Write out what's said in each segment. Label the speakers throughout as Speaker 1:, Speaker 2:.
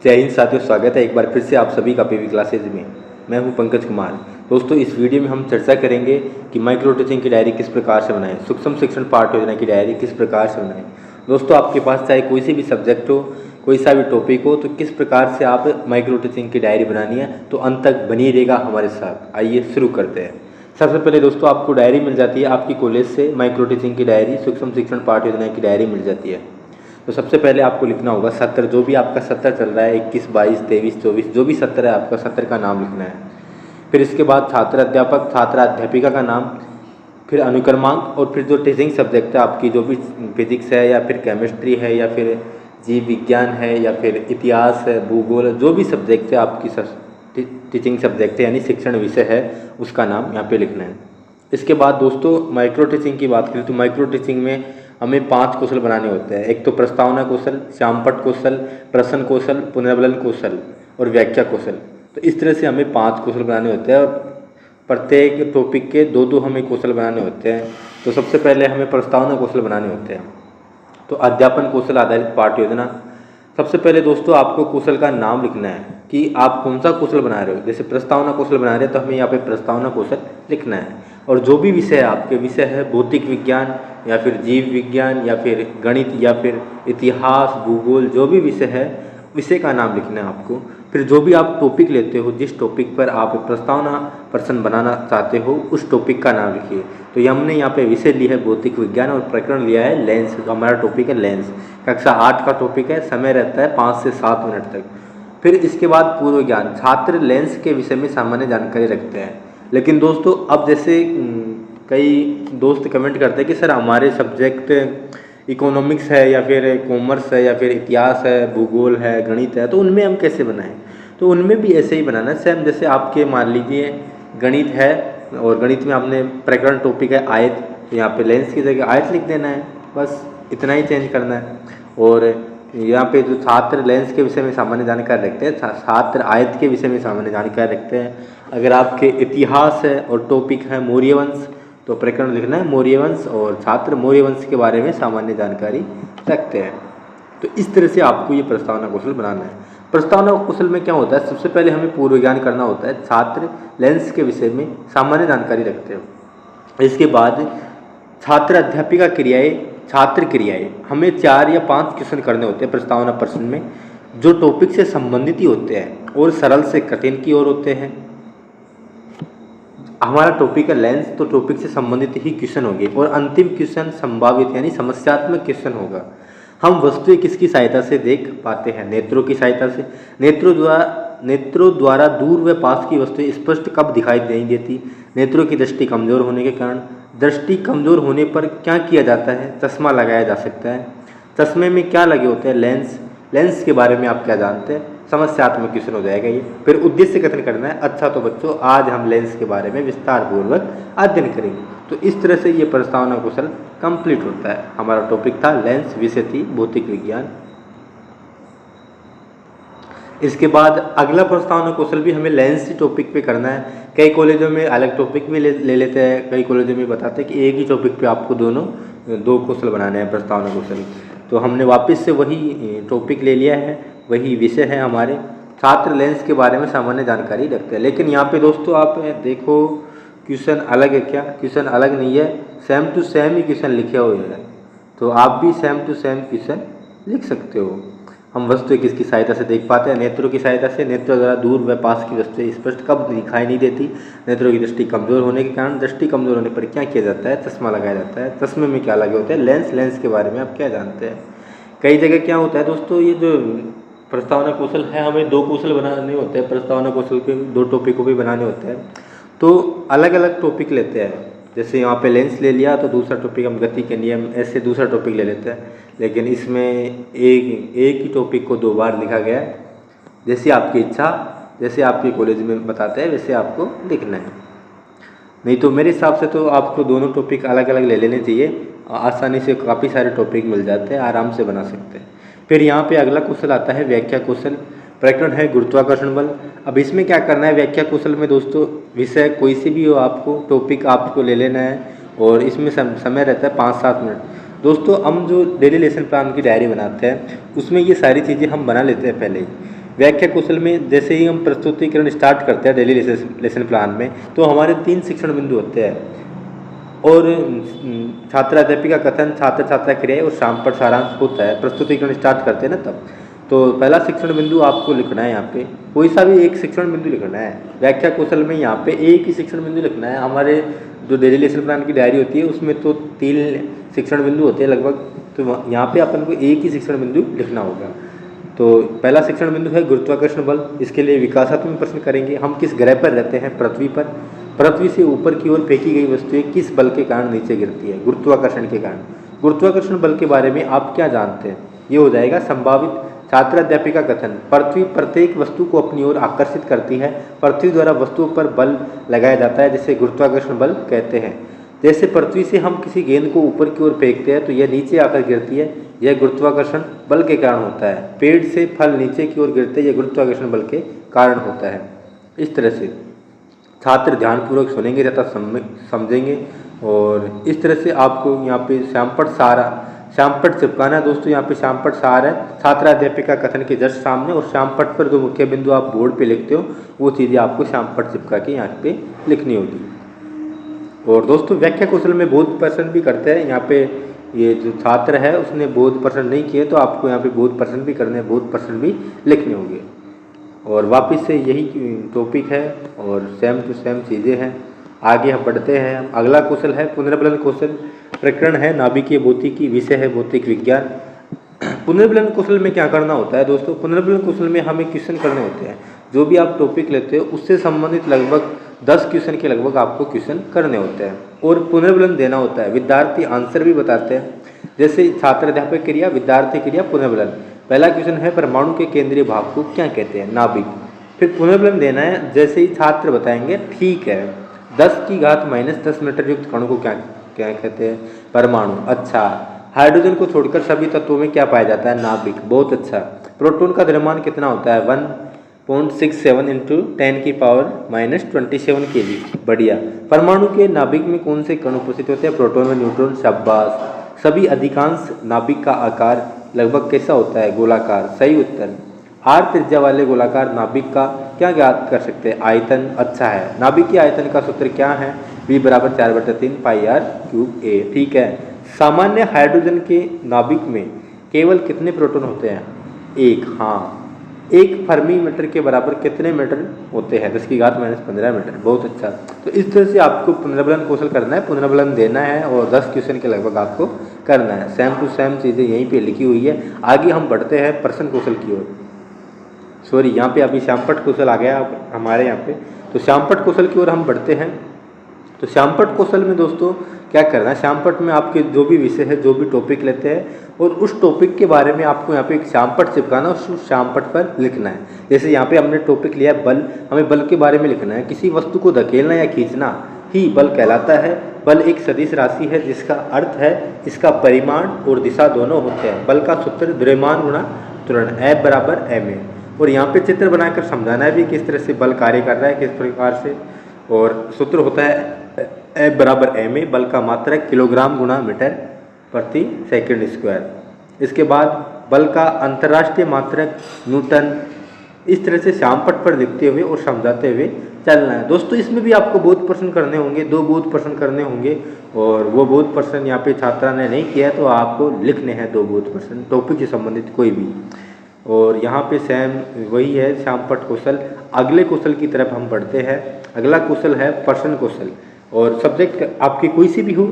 Speaker 1: जय हिंद साथियों, स्वागत है एक बार फिर से आप सभी का पीवी क्लासेज में। मैं हूं पंकज कुमार। दोस्तों, इस वीडियो में हम चर्चा करेंगे कि माइक्रो टीचिंग की डायरी किस प्रकार से बनाएं, सूक्ष्म शिक्षण पाठ योजना की डायरी किस प्रकार से बनाएं। दोस्तों, आपके पास चाहे कोई सी भी सब्जेक्ट हो, कोई सा भी टॉपिक हो, तो किस प्रकार से आप माइक्रो टीचिंग की डायरी बनानी है, तो अंत तक बनी रहेगा हमारे साथ। आइए शुरू करते हैं। सबसे पहले दोस्तों, आपको डायरी मिल जाती है आपकी कॉलेज से, माइक्रो टीचिंग की डायरी, सूक्ष्म शिक्षण पाठ योजना की डायरी मिल जाती है। तो सबसे पहले आपको लिखना होगा सत्र, जो भी आपका सत्र चल रहा है, 21, 22, 23, 24, जो भी सत्र है आपका, सत्र का नाम लिखना है। फिर इसके बाद छात्र अध्यापक, छात्र अध्यापिका का नाम, फिर अनुक्रमांक, और फिर जो टीचिंग सब्जेक्ट है आपकी, जो भी फिजिक्स है या फिर केमिस्ट्री है या फिर जीव विज्ञान है या फिर इतिहास है, भूगोल, जो भी सब्जेक्ट है आपकी टीचिंग सब्जेक्ट है यानी शिक्षण विषय है, उसका नाम यहाँ पे लिखना है। इसके बाद दोस्तों, माइक्रो टीचिंग की बात करें तो माइक्रो टीचिंग में हमें 5 कौशल बनाने होते हैं। एक तो प्रस्तावना कौशल, श्यामपट्ट कौशल, प्रश्न कौशल, पुनर्वलन कौशल और व्याख्या कौशल। तो इस तरह से हमें 5 कौशल बनाने होते हैं और प्रत्येक टॉपिक के 2-2 हमें कौशल बनाने होते हैं। तो सबसे पहले हमें प्रस्तावना कौशल बनाने होते हैं। तो अध्यापन कौशल आधारित पाठ योजना। सबसे पहले दोस्तों, आपको कौशल का नाम लिखना है कि आप कौन सा कौशल बना रहे हो। जैसे प्रस्तावना कौशल बना रहे हैं तो हमें यहाँ पे प्रस्तावना कौशल लिखना है। और जो भी विषय है आपके, विषय है भौतिक विज्ञान या फिर जीव विज्ञान या फिर गणित या फिर इतिहास, भूगोल, जो भी विषय है, विषय का नाम लिखना है आपको। फिर जो भी आप टॉपिक लेते हो, जिस टॉपिक पर आप प्रस्तावना प्रश्न बनाना चाहते हो, उस टॉपिक का नाम लिखिए। तो ये हमने यहाँ पे विषय लिया है भौतिक विज्ञान और प्रकरण लिया है लेंस। तो हमारा टॉपिक है लेंस। कक्षा 8 का टॉपिक है, समय रहता है 5 से 7 मिनट तक। फिर इसके बाद पूर्व ज्ञान। छात्र लेंस के विषय में सामान्य जानकारी रखते हैं। लेकिन दोस्तों, अब जैसे कई दोस्त कमेंट करते हैं कि सर हमारे सब्जेक्ट इकोनॉमिक्स है या फिर कॉमर्स है या फिर इतिहास है, भूगोल है, गणित है, तो उनमें हम कैसे बनाएं। तो उनमें भी ऐसे ही बनाना है सेम। जैसे आपके मान लीजिए गणित है और गणित में आपने प्रकरण टॉपिक है आयत, तो यहाँ पे लेंस की जगह आयत लिख देना है, बस इतना ही चेंज करना है। और यहाँ पे जो छात्र लेंस के विषय में सामान्य जानकारी रखते हैं, छात्र आयत के विषय में सामान्य जानकारी रखते हैं। अगर आपके इतिहास है और टॉपिक है मौर्य वंश, तो प्रकरण लिखना है मौर्य वंश और छात्र मौर्य वंश के बारे में सामान्य जानकारी रखते हैं। तो इस तरह से आपको ये प्रस्तावना कौशल बनाना है। प्रस्तावना कौशल में क्या होता है, सबसे पहले हमें पूर्व ज्ञान करना होता है। छात्र लेंस के विषय में सामान्य जानकारी रखते हो। इसके बाद छात्र अध्यापिका क्रियाएं, छात्र क्रियाएं, हमें 4 या 5 क्वेश्चन करने होते हैं प्रस्तावना प्रश्न में, जो टॉपिक से संबंधित ही होते हैं और सरल से कठिन की ओर होते हैं। हमारा टॉपिक है लेंस, तो टॉपिक से संबंधित ही क्वेश्चन होंगे और अंतिम क्वेश्चन संभावित यानी समस्यात्मक क्वेश्चन होगा। हम वस्तुएं किसकी सहायता से देख पाते हैं, नेत्रों की सहायता से। नेत्रों द्वारा दूर व पास की वस्तुएं स्पष्ट कब दिखाई नहीं देती, नेत्रों की दृष्टि कमजोर होने के कारण। दृष्टि कमजोर होने पर क्या किया जाता है, चश्मा लगाया जा सकता है। चश्मे में क्या लगे होते हैं, लेंस। लेंस के बारे में आप क्या जानते हैं, समस्यात्मक क्वेश्चन हो जाएगा ये। फिर उद्देश्य कथन करना है। अच्छा तो बच्चों, आज हम लेंस के बारे में विस्तार पूर्वक अध्ययन करेंगे। तो इस तरह से ये प्रस्तावना कौशल कंप्लीट होता है। हमारा टॉपिक था लेंस, विषय थी भौतिक विज्ञान। इसके बाद अगला प्रस्तावना कौशल भी हमें लेंस टॉपिक पे करना है। कई कॉलेजों में अलग टॉपिक भी ले लेते हैं, कई कॉलेजों में बताते हैं कि एक ही टॉपिक पे आपको 2 कौशल बनाने हैं, प्रस्तावना कौशल। तो हमने वापस से वही टॉपिक ले लिया है, वही विषय है हमारे। छात्र लेंस के बारे में सामान्य जानकारी रखते हैं। लेकिन यहाँ पे दोस्तों आप देखो, क्वेश्चन अलग है क्या, क्वेश्चन अलग नहीं है, सेम टू सेम ही क्वेश्चन लिखे हुए हैं। तो आप भी सेम टू सेम क्वेश्चन लिख सकते हो। हम वस्तुएं किसकी सहायता से देख पाते हैं, नेत्रों की सहायता से। नेत्रों द्वारा दूर व पास की वस्तुएं स्पष्ट कब दिखाई नहीं देती, नेत्रों की दृष्टि कमजोर होने के कारण। दृष्टि कमजोर होने पर क्या किया जाता है, चश्मा लगाया जाता है। चश्मे में क्या लगे होते हैं, लेंस। लेंस के बारे में आप क्या जानते हैं। कई जगह क्या होता है दोस्तों, ये जो प्रस्तावना कौशल है, हमें 2 कौशल बनाने होते हैं। प्रस्तावना कौशल के 2 टॉपिक को भी बनाने होते हैं, तो अलग अलग टॉपिक लेते हैं। जैसे यहाँ पे लेंस ले लिया तो दूसरा टॉपिक हम गति के नियम, ऐसे दूसरा टॉपिक ले लेते हैं। लेकिन इसमें एक ही टॉपिक को 2 बार लिखा गया है। जैसी आपकी इच्छा, जैसे आपके कॉलेज में बताते हैं वैसे आपको लिखना है। नहीं तो मेरे हिसाब से तो आपको दोनों टॉपिक अलग अलग ले लेने चाहिए। आसानी से काफ़ी सारे टॉपिक मिल जाते हैं, आराम से बना सकते हैं। फिर यहाँ पे अगला कौशल आता है व्याख्या कौशल। प्रकरण है गुरुत्वाकर्षण बल। अब इसमें क्या करना है, व्याख्या कौशल में दोस्तों विषय कोई सी भी हो, आपको टॉपिक आपको ले लेना है और इसमें समय रहता है 5-7 मिनट। दोस्तों, हम जो डेली लेसन प्लान की डायरी बनाते हैं उसमें ये सारी चीज़ें हम बना लेते हैं पहले ही। व्याख्या कौशल में जैसे ही हम प्रस्तुतिकरण स्टार्ट करते हैं डेली लेसन प्लान में, तो हमारे 3 शिक्षण बिंदु होते हैं और छात्र अध्यापिका कथन, छात्र छात्रा क्रिया और शाम पर सारांश होता है। प्रस्तुतिकरण स्टार्ट करते हैं ना तब। तो पहला शिक्षण बिंदु आपको लिखना है, यहाँ पे कोई सा भी एक शिक्षण बिंदु लिखना है। व्याख्या कौशल में यहाँ पे एक ही शिक्षण बिंदु लिखना है। हमारे जो डेली लेसन प्लान की डायरी होती है उसमें तो 3 शिक्षण बिंदु होते हैं लगभग, तो यहाँ पे अपन को एक ही शिक्षण बिंदु लिखना होगा। तो पहला शिक्षण बिंदु है गुरुत्वाकर्षण बल। इसके लिए विकासात्मक प्रश्न करेंगे। हम किस ग्रह पर रहते हैं? पृथ्वी पर। पृथ्वी से ऊपर की ओर फेंकी गई वस्तुएं किस बल के कारण नीचे गिरती है? गुरुत्वाकर्षण के कारण। गुरुत्वाकर्षण बल के बारे में आप क्या जानते हैं? ये हो जाएगा संभावित। छात्र अध्यापिका कथन, पृथ्वी प्रत्येक वस्तु को अपनी ओर आकर्षित करती है। पृथ्वी द्वारा वस्तुओं पर बल लगाया जाता है जिसे गुरुत्वाकर्षण बल कहते हैं। जैसे पृथ्वी से हम किसी गेंद को ऊपर की ओर फेंकते हैं तो यह नीचे आकर गिरती है, यह गुरुत्वाकर्षण बल के कारण होता है। पेड़ से फल नीचे की ओर गिरते हैं, यह गुरुत्वाकर्षण बल के कारण होता है। इस तरह से छात्र ध्यानपूर्वक सुनेंगे तथा समझेंगे और इस तरह से आपको यहाँ पे श्यामपट्ट चिपकाना है दोस्तों। यहाँ पे श्यामपट्ट सार है छात्र अध्यापिका कथन के जस्ट सामने, और श्यामपट्ट पर जो मुख्य बिंदु आप बोर्ड पे लिखते हो वो चीज़ें आपको श्यामपट्ट चिपका के यहाँ पे लिखनी होगी। और दोस्तों व्याख्या कौशल में बोध प्रश्न भी करते हैं। यहाँ पे ये जो छात्र है उसने बोध प्रश्न नहीं किए तो आपको यहाँ पे बोध प्रश्न भी करने हैं, बोध प्रश्न भी लिखने होंगे। और वापस से यही टॉपिक है और सेम टू सेम चीज़ें हैं। आगे हम बढ़ते हैं। अगला कौशल है पुनर्बलन कौशल। प्रकरण है नाभिकीय भौतिकी, विषय है भौतिक विज्ञान। पुनर्बलन कौशल में क्या करना होता है दोस्तों? पुनर्बलन कौशल में हमें क्वेश्चन करने होते हैं। जो भी आप टॉपिक लेते हो उससे संबंधित लगभग 10 क्वेश्चन के लगभग आपको क्वेश्चन करने होते हैं और पुनर्बलन देना होता है। विद्यार्थी आंसर भी बताते हैं, जैसे छात्र अध्यापक क्रिया, विद्यार्थी क्रिया, पुनर्बलन। पहला क्वेश्चन है परमाणु के केंद्रीय भाग को क्या कहते हैं? नाभिक। फिर पुनर्बलन देना है, जैसे ही छात्र बताएंगे ठीक है। 10⁻⁻10 मीटर युक्त कण को क्या कहते हैं? परमाणु। अच्छा। हाइड्रोजन को छोड़कर सभी तत्वों में क्या पाया जाता है? नाभिक। बहुत अच्छा। प्रोटॉन का द्रव्यमान कितना होता है? 1.67 × 10⁻⁻27 kg। बढ़िया। परमाणु के नाभिक में कौन से कण उपस्थित होते हैं? प्रोटॉन व न्यूट्रॉन। शाबाश। सभी अधिकांश नाभिक का आकार लगभग कैसा होता है? गोलाकार। सही उत्तर। r त्रिज्या वाले गोलाकार नाभिक का क्या ज्ञात कर सकते हैं? आयतन। अच्छा है। नाभिक के आयतन का सूत्र क्या है? v = 4/3 πr³a। ठीक है। सामान्य हाइड्रोजन के नाभिक में केवल कितने प्रोटॉन होते हैं? 1। हाँ। 1 फर्मी मीटर के बराबर कितने मीटर होते हैं? 10⁻⁻15 मीटर। बहुत अच्छा। तो इस तरह से आपको पुनर्बलन कौशल करना है, पुनर्बलन देना है और 10 क्वेश्चन के लगभग आपको करना है। सेम टू सेम चीज़ें यहीं पे लिखी हुई है। आगे हम बढ़ते हैं प्रश्न कौशल की ओर। सॉरी, यहाँ पे अभी श्यामपट्ट कौशल आ गया हमारे यहाँ पे। तो श्यामपट्ट कौशल की ओर हम बढ़ते हैं। तो श्यामपट्ट कौशल में दोस्तों क्या करना है? श्यामपट्ट में आपके जो भी विषय है, जो भी टॉपिक लेते हैं और उस टॉपिक के बारे में आपको यहाँ पे एक श्यामपट्ट चिपकाना और उस श्यामपट्ट पर लिखना है। जैसे यहाँ पे हमने टॉपिक लिया है बल, हमें बल के बारे में लिखना है। किसी वस्तु को धकेलना या खींचना ही बल कहलाता है। बल एक सदिश राशि है जिसका अर्थ है इसका परिमाण और दिशा दोनों होते हैं। बल का सूत्र द्रव्यमान गुणा त्वरण, F = ma। और यहाँ पे चित्र बनाकर समझाना है भी किस तरह से बल कार्य कर रहा है, किस प्रकार से। और सूत्र होता है F = ma। बल का मात्रक किलोग्राम गुणा मीटर प्रति सेकंड स्क्वायर। इसके बाद बल का अंतर्राष्ट्रीय मात्रक न्यूटन। इस तरह से श्यामपट्ट पर लिखते हुए और समझाते हुए चलना है दोस्तों। इसमें भी आपको बोध प्रश्न करने होंगे, 2 बोध प्रश्न करने होंगे और वो बोध प्रश्न यहाँ पे छात्रा ने नहीं किया तो आपको लिखने हैं 2 बोध प्रश्न टॉपिक से संबंधित कोई भी। और यहाँ पे सेम वही है श्यामपट्ट कौशल। अगले कौशल की तरफ हम बढ़ते हैं। अगला कौशल है प्रश्न कौशल। और सब्जेक्ट आपकी कोई सी भी हो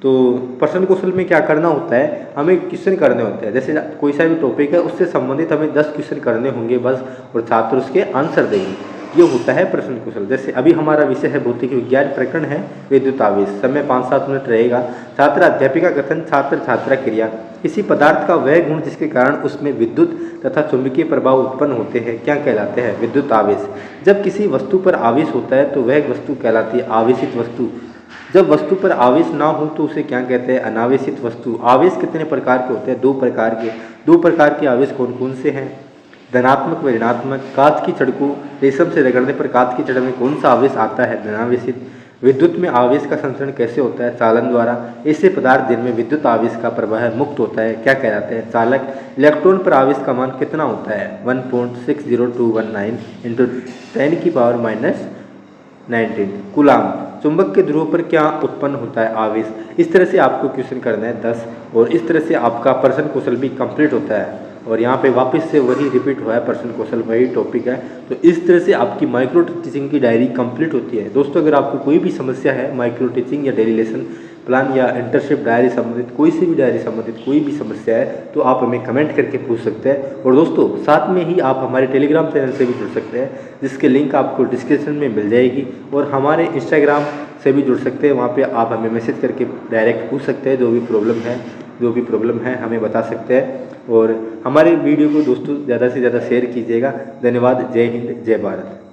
Speaker 1: तो प्रश्न कौशल में क्या करना होता है? हमें क्वेश्चन करने होते हैं। जैसे कोई सा भी टॉपिक है उससे संबंधित हमें 10 क्वेश्चन करने होंगे बस, और छात्र उसके आंसर देंगे। ये होता है प्रश्न कौशल। जैसे अभी हमारा विषय है भौतिक विज्ञान, प्रकरण है विद्युत आवेश। समय 5-7 मिनट रहेगा। छात्र अध्यापिका कथन, छात्र छात्रा क्रिया। किसी पदार्थ का वह गुण जिसके कारण उसमें विद्युत तथा चुंबकीय प्रभाव उत्पन्न होते हैं क्या कहलाते हैं? विद्युत आवेश। जब किसी वस्तु पर आवेश होता है तो वह वस्तु कहलाती है आवेशित वस्तु। जब वस्तु पर आवेश ना हो तो उसे क्या कहते हैं? अनावेशित वस्तु। आवेश कितने प्रकार के होते हैं? 2 प्रकार के। 2 प्रकार के आवेश कौन कौन से हैं? धनात्मक व ऋणात्मक। कांच की छड़ को रेशम से रगड़ने पर कांच की छड़ में कौन सा आवेश आता है? धनावेशित। विद्युत में आवेश का संचरण कैसे होता है? चालन द्वारा। ऐसे पदार्थ जिनमें विद्युत आवेश का प्रवाह मुक्त होता है क्या कहलाते हैं? चालक। इलेक्ट्रॉन पर आवेश का मान कितना होता है? 1.60219 इंटू 10⁻⁻19 कूलाम। चुंबक के ध्रुव पर क्या उत्पन्न होता है? आवेश। इस तरह से आपको क्वेश्चन करना है 10 और इस तरह से आपका प्रश्न कौशल भी कंप्लीट होता है। और यहाँ पे वापस से वही रिपीट हुआ है, प्रश्न कौशल वही टॉपिक है। तो इस तरह से आपकी माइक्रो टीचिंग की डायरी कंप्लीट होती है। दोस्तों अगर आपको कोई भी समस्या है माइक्रो टीचिंग या डेली लेसन प्लान या इंटर्नशिप डायरी संबंधित कोई सी भी डायरी संबंधित कोई भी समस्या है तो आप हमें कमेंट करके पूछ सकते हैं। और दोस्तों साथ में ही आप हमारे टेलीग्राम चैनल से भी जुड़ सकते हैं जिसके लिंक आपको डिस्क्रिप्शन में मिल जाएगी। और हमारे इंस्टाग्राम से भी जुड़ सकते हैं, वहाँ पे आप हमें मैसेज करके डायरेक्ट पूछ सकते हैं। जो भी प्रॉब्लम है हमें बता सकते हैं। और हमारे वीडियो को दोस्तों ज़्यादा से ज़्यादा शेयर कीजिएगा। धन्यवाद। जय हिंद, जय भारत।